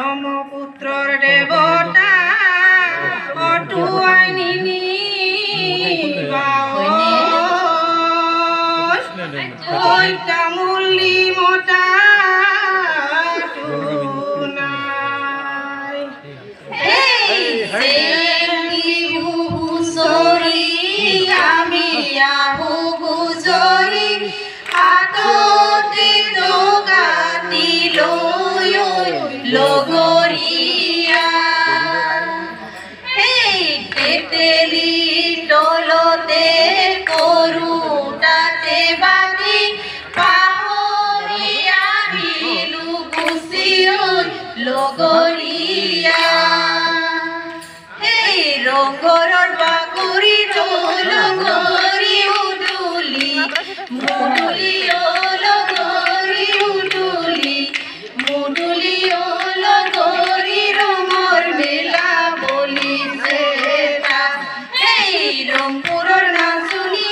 ব্রহ্মপুত্রর দেবতা অটুয়াই নিনি ওই তামুলি মতা আমি আহু গুজরি হাততে দোকানি লই লগরিয়া তেতেলি তলতে করুটাতে বাকি পাহরি আহিলু গুচি লগরিয়া রঙ্গরর বাকুরি লগরি উডুলি মুডুলি লগরি উডুলি মুডুলি লগরি রঙর মেলা বলিছে রংপুরের নাচুনি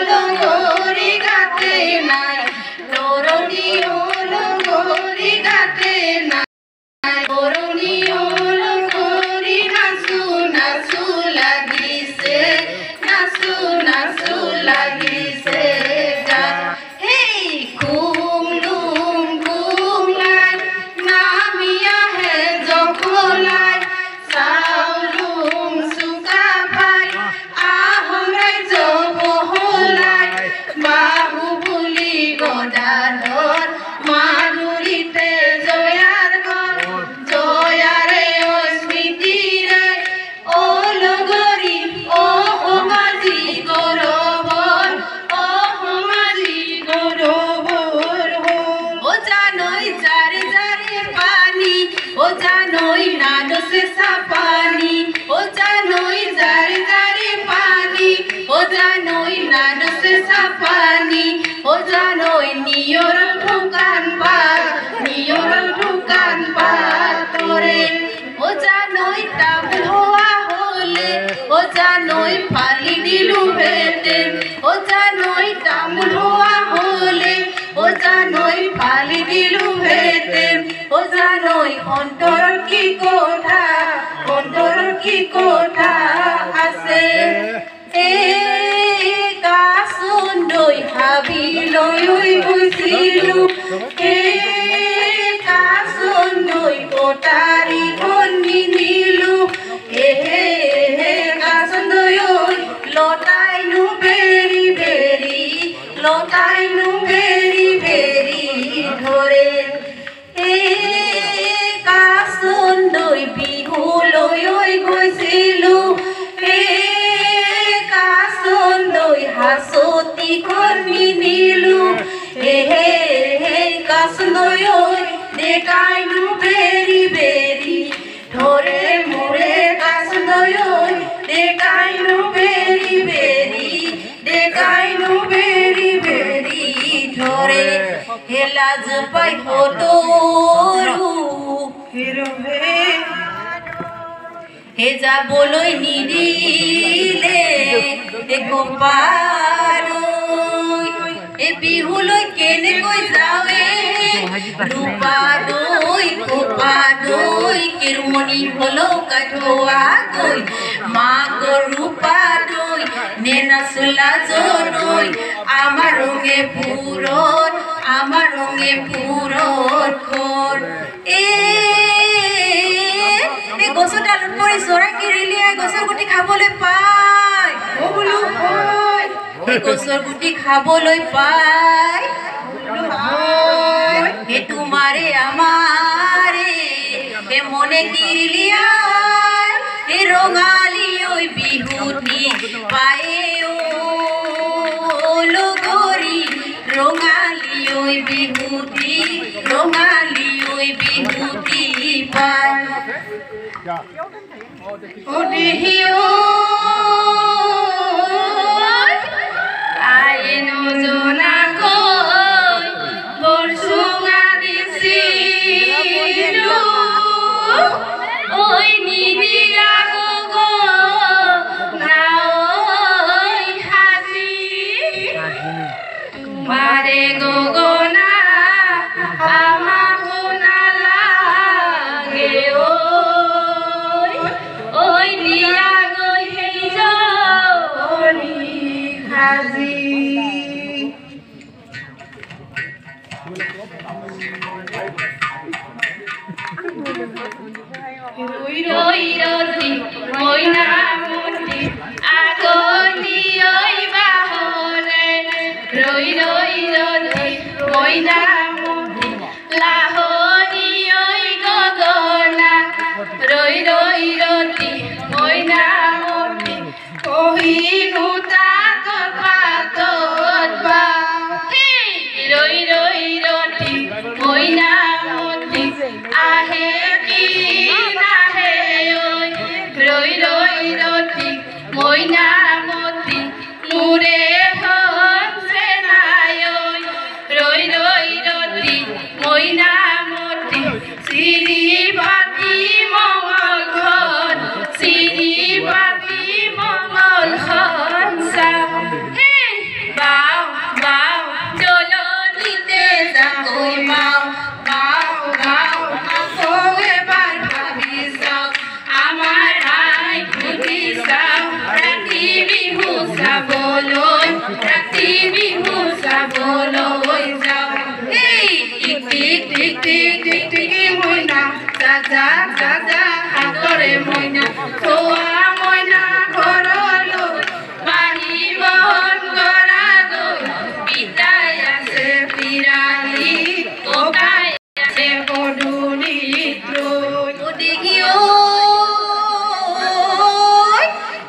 লগরি গাতে নাই তরুণী লগরি গাতে নাই তরুণী লগরি নাচু নাচু লাগিছে নাচু নাচু লাগিছে কুমলুম কুমলাই নামিয়া হে জখলাই চাউলুম চুকা পাই আহমরাই জবহলাই বাহু বুলি গদাধর মাধুরীতে জয়ার ঘর জয়ারে ও স্মৃতিরে ও লগরি ও মাঝি গরবর ও মাঝি গরবর ও জানোই যারে যারে পানি ও জানোই নাদসে সাপানি ও জানোই যারে যারে পানি ও জানোই নাদসে সাপানি ও জানোই নিয়র ঠুকান তোরে ও জানোই তাবল হওয়া হলে ও জানোই ফালি দিলু ভেটে ও জানোই তামুল হওয়া হলে ও জানোই ফালি দিলু ভেটে ও জানোই অন্তর কি কোঠা আছে কাসুন্দই হাবিলৈ গৈছিলো কাসুন্দই কটাৰী নিনিলো কাসুন্দই লতাইনো বেৰি বেৰি লতাইনো বেৰি বেৰি ধৰে কাসুন্দই বিহুলৈ গৈছিলো কাসুন্দই হাসতি নিনিলো কাসুন্দই দেখাইনো বেৰি বেৰি ধৰে মোৰে কাসুন্দই দেখাইনো বেৰি বেৰি দেখাইনো বেৰি বেৰি ধৰে হেলাজ পাই হতৰু হেৰবে হে যাবলৈ নিদিলে দেখো পাৰৈ এ বিহুলৈ কেনেকৈ যাৱে ৰূপা দৈ কোপা দৈ কেৰুমণি হলৌ কাঠুৱা গৈ মাকৰ ৰূপা দৈ নেনা চোলা জনৈ আমাৰ ৰঙে পুৰত ঘৰ গছৰ ডালত পৰি চৰাই কিৰিলিয়াই গছৰ গুটি খাবলৈ পায় গছৰ গুটি খাবলৈ পায় হে তোমাৰে আমাৰে হে মনে কিৰিলিয়াই হে ৰঙালী ঐ বিহুটি পায়ে ও লগৰি ৰঙালী ঐ বিহুটি পায় ও দেহিও আয়ে নজনাকৈ বৰচুঙা দিছিলো ঐ নিদিয়া নাঐ সাজি মাৰে গগনা আমাকো নালাগে ৰৈ ৰৈ ৰতি মইনামতি আগলি ঐ বাহৰে ৰৈ ৰৈ ৰতি মইনামতি লাহৰি ঐ গগনা ৰৈ ৰৈ ৰতি মইনামতি কহিনো তাত পাতত বা ৰৈ ৰৈ ৰতি মইনামতি আহে কি নাহে ঐ ৰৈ ৰৈ ৰতি মইনামতি মোৰে হৈছে নাই ঐ ৰৈ ৰৈ ৰতি মইনামতি চিৰি পাতি মঙলখন চিৰি পাতি মঙলখন চাওঁ বাও বাও জলনিতে জাকৈ মাও বাও বাও আকৌ এবাৰ ভাবি চাওঁ আমাৰ আই সুধি চাওঁ ৰাতি বিহু চাবলৈ ৰাতি বিহু চাবলৈ যাওঁ টিক টিক টিক টিক টিক টিকি মইনা যাজা যাজা হাতৰে মইনা থোৱা মইনা ঘৰলৈ বাহিব গৰাগৈ পিতাই আছে পিৰালি ককাই আছে পদূলিত ৰৈ দেখি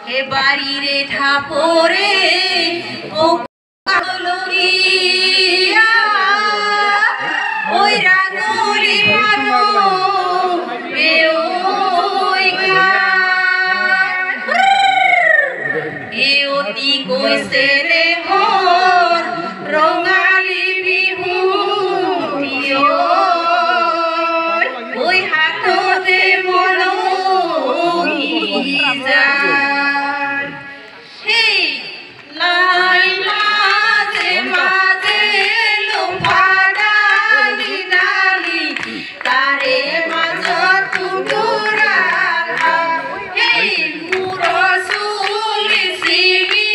হে বাড়িরে ঠাপরে ওই রাঙলি ভালো এ অতি কৈছে রে হর রঙালী বিহু ওই হাততে মরহি যায় হেই লাই মাঝে মাঝে লোফাডালি ডালি তারে মাজত তুতুরা হেই মুরসুলি সিমি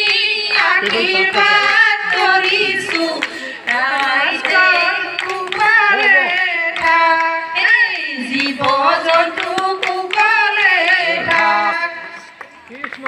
আশীর্বাদ কৰিছো ৰাইজে কুকালে থাক জীৱ জন্তু কুকালে থাক কৃষ্ণ